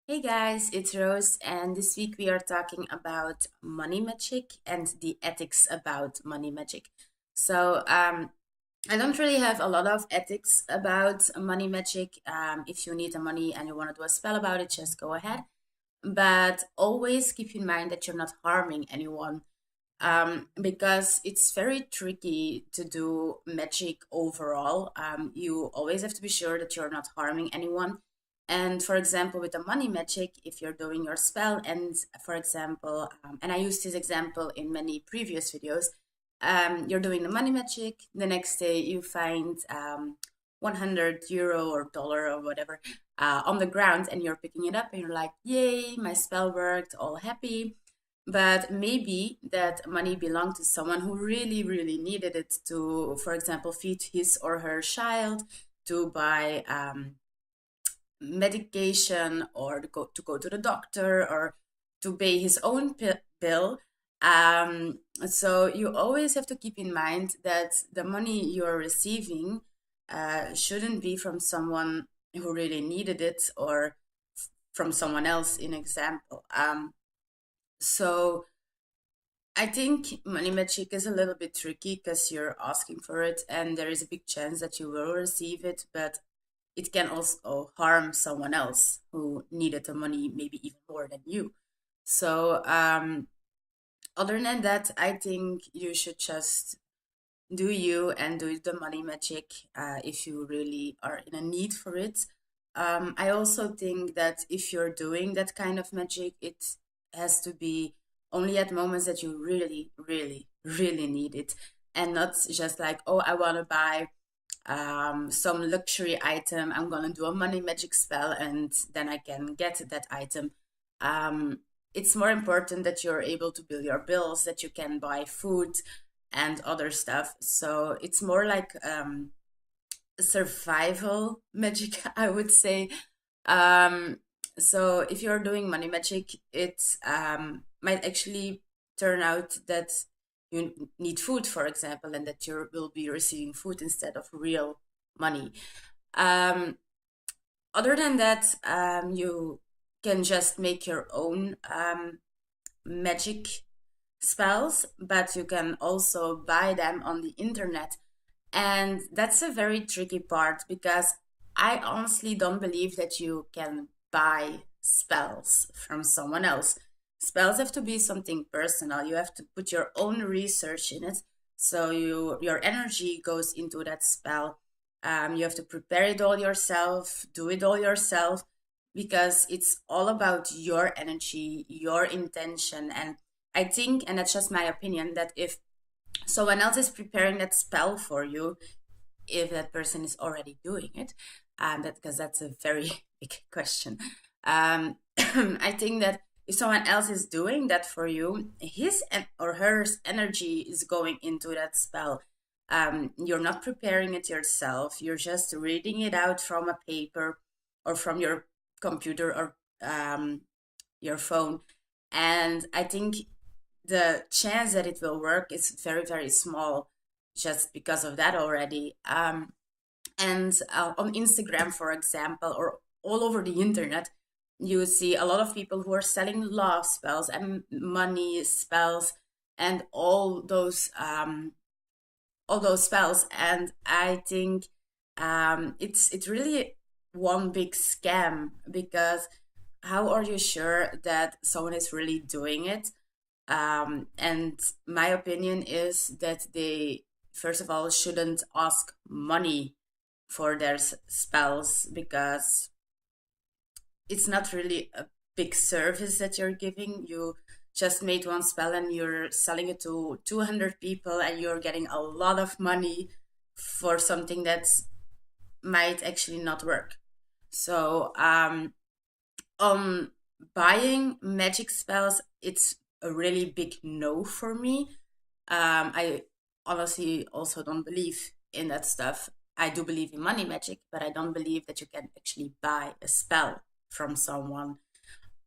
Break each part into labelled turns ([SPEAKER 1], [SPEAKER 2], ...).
[SPEAKER 1] Hey guys, it's Rose, and this week we are talking about money magic and the ethics about money magic. I don't really have a lot of ethics about money magic. If you need the money and you want to do a spell about it, just go ahead. But always keep in mind that you're not harming anyone, because it's very tricky to do magic overall. You always have to be sure that you're not harming anyone. And for example, with the money magic, if you're doing your spell, and for example, and I used this example in many previous videos, you're doing the money magic, the next day you find 100 euro or dollar or whatever on the ground, and you're picking it up, and you're like, yay, my spell worked, all happy. But maybe that money belonged to someone who really, really needed it to, for example, feed his or her child, to buy medication, or to go to the doctor, or to pay his own bill. So you always have to keep in mind that the money you're receiving shouldn't be from someone who really needed it, or from someone else, in example. So I think money magic is a little bit tricky because you're asking for it, and there is a big chance that you will receive it, but it can also harm someone else who needed the money maybe even more than you. So, other than that, I think you should just do you and do the money magic if you really are in a need for it. I also think that if you're doing that kind of magic, it has to be only at moments that you really, really, really need it, and not just like, oh, I want to buy some luxury item. I'm gonna do a money magic spell, and then I can get that item. It's more important that you're able to bill your bills, that you can buy food and other stuff. So it's more like survival magic, I would say. Um, so if you're doing money magic, it might actually turn out that you need food, for example, and that you will be receiving food instead of real money. Um, Other than that, you can just make your own magic spells, but you can also buy them on the internet. And that's a very tricky part, because I honestly don't believe that you can buy spells from someone else. Spells have to be something personal. You have to put your own research in it. So your energy goes into that spell. You have to prepare it all yourself, do it all yourself, because it's all about your energy, your intention. And I think, and that's just my opinion, that if someone else is preparing that spell for you, if that person is already doing it, that because that's a very big question. I think that if someone else is doing that for you, his or her energy is going into that spell. You're not preparing it yourself. You're just reading it out from a paper, or from your computer, or your phone. And I think the chance that it will work is very, very small, just because of that already. And on Instagram, for example, or all over the internet, you see a lot of people who are selling love spells and money spells and all those spells. And I think it's really one big scam, because how are you sure that someone is really doing it? And my opinion is that they, first of all, shouldn't ask money for their spells, because it's not really a big service that you're giving. You just made one spell and you're selling it to 200 people, and you're getting a lot of money for something that might actually not work. So, on buying magic spells, it's a really big no for me. I honestly also don't believe in that stuff. I do believe in money magic, but I don't believe that you can actually buy a spell from someone.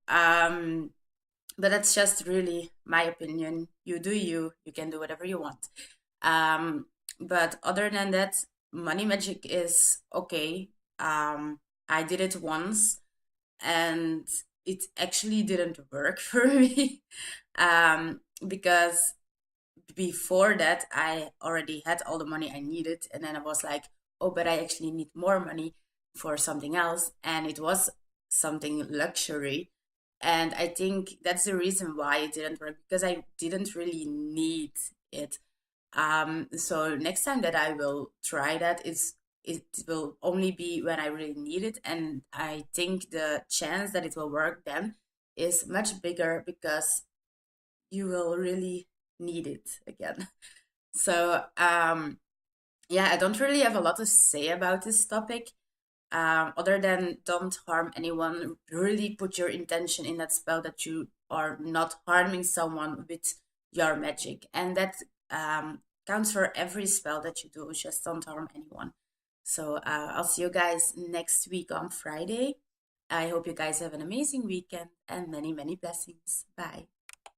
[SPEAKER 1] Um, but that's just really my opinion. You do you. You can do whatever you want. Um, but other than that, money magic is okay. I did it once, and it actually didn't work for me. Because before that, I already had all the money I needed. And then I was like, oh, but I actually need more money for something else. And it was something luxury. And I think that's the reason why it didn't work, because I didn't really need it. So next time that I will try that, it will only be when I really need it. And I think the chance that it will work then is much bigger, because you will really need it again. So yeah, I don't really have a lot to say about this topic, other than don't harm anyone. Really put your intention in that spell, that you are not harming someone with your magic, and that counts for every spell that you do. Just don't harm anyone. So I'll see you guys next week on Friday. I hope you guys have an amazing weekend and many, many blessings. Bye.